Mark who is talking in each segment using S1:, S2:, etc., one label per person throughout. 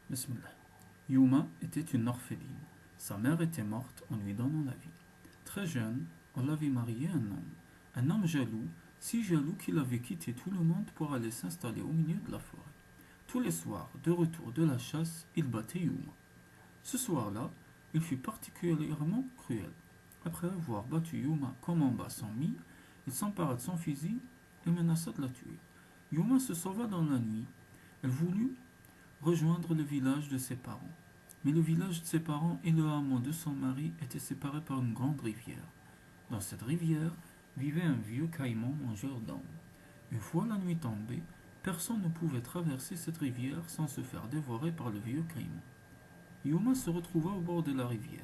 S1: Bismillah. Yuma était une orpheline. Sa mère était morte en lui donnant la vie. Très jeune, on l'avait mariée à un homme jaloux, si jaloux qu'il avait quitté tout le monde pour aller s'installer au milieu de la forêt. Tous les soirs, de retour de la chasse, il battait Yuma. Ce soir-là, il fut particulièrement cruel. Après avoir battu Yuma comme en bas son mit, il s'empara de son fusil et menaça de la tuer. Yuma se sauva dans la nuit. Elle voulut rejoindre le village de ses parents. Mais le village de ses parents et le hameau de son mari étaient séparés par une grande rivière. Dans cette rivière vivait un vieux caïman mangeur d'hommes. Une fois la nuit tombée, personne ne pouvait traverser cette rivière sans se faire dévorer par le vieux caïman. Yuma se retrouva au bord de la rivière.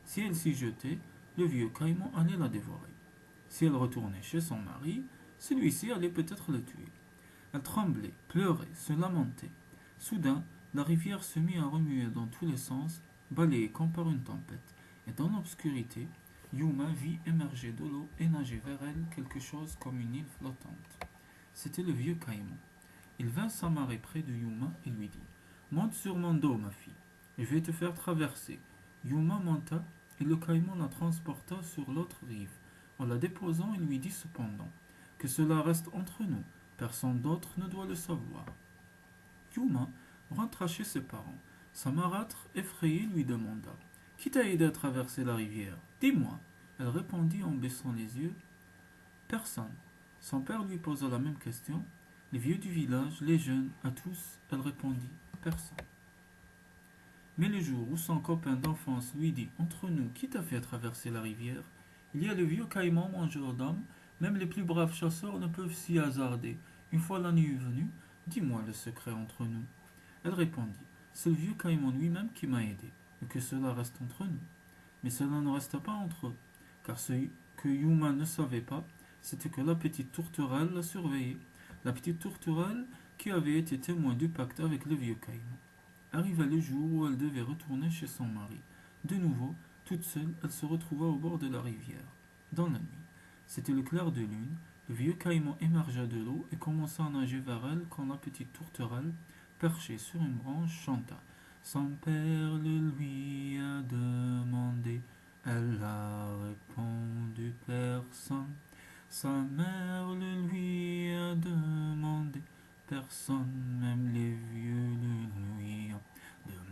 S1: Si elle s'y jetait, le vieux caïman allait la dévorer. Si elle retournait chez son mari, celui-ci allait peut-être le tuer. Elle tremblait, pleurait, se lamentait. Soudain, la rivière se mit à remuer dans tous les sens, balayée comme par une tempête, et dans l'obscurité, Yuma vit émerger de l'eau et nager vers elle quelque chose comme une île flottante. C'était le vieux caïman. Il vint s'amarrer près de Yuma et lui dit: Monte sur mon dos, ma fille, je vais te faire traverser. Yuma monta et le caïman la transporta sur l'autre rive. En la déposant, il lui dit cependant: Que cela reste entre nous, personne d'autre ne doit le savoir. Yuma rentra chez ses parents. Sa marâtre, effrayée, lui demanda: Qui t'a aidé à traverser la rivière? Dis-moi. Elle répondit en baissant les yeux: Personne. Son père lui posa la même question. Les vieux du village, les jeunes, à tous, elle répondit: Personne. Mais le jour où son copain d'enfance lui dit: Entre nous, qui t'a fait traverser la rivière? Il y a le vieux caïman mangeur d'hommes. Même les plus braves chasseurs ne peuvent s'y hasarder. Une fois la nuit venue, dis-moi le secret entre nous. Elle répondit: C'est le vieux caïman lui-même qui m'a aidé, et que cela reste entre nous. Mais cela ne resta pas entre eux, car ce que Yuma ne savait pas, c'était que la petite tourterelle la surveillait. La petite tourterelle qui avait été témoin du pacte avec le vieux caïman. Arriva le jour où elle devait retourner chez son mari. De nouveau, toute seule, elle se retrouva au bord de la rivière. Dans la nuit, c'était le clair de lune. Le vieux caïman émergea de l'eau et commença à nager vers elle quand la petite tourterelle, perchée sur une branche, chanta: Son père le lui a demandé. Elle a répondu: Personne. Sa mère le lui a demandé. Personne, même les vieux le lui ont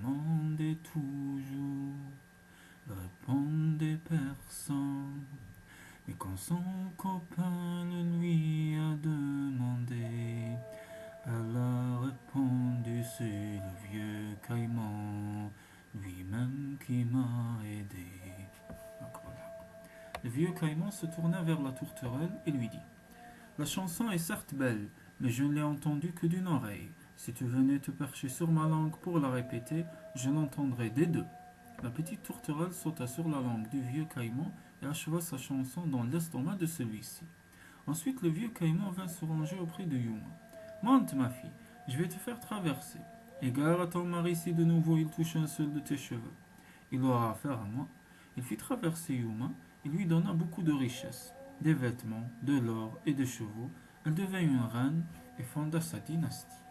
S1: demandé toujours. Répondait personne. Mais quand son copain le lui a demandé, elle a répondu: C'est le vieux caïman lui-même qui m'a aidé. Donc voilà. Le vieux caïman se tourna vers la tourterelle et lui dit: La chanson est certes belle, mais je ne l'ai entendue que d'une oreille. Si tu venais te percher sur ma langue pour la répéter, je l'entendrais des deux. La petite tourterelle sauta sur la langue du vieux caïman et acheva sa chanson dans l'estomac de celui-ci. Ensuite, le vieux caïman vint se ranger auprès de Yuma. Monte, ma fille, je vais te faire traverser. Égare à ton mari si de nouveau il touche un seul de tes cheveux. Il aura affaire à moi. Il fit traverser Yuma et lui donna beaucoup de richesses, des vêtements, de l'or et des chevaux. Elle devint une reine et fonda sa dynastie.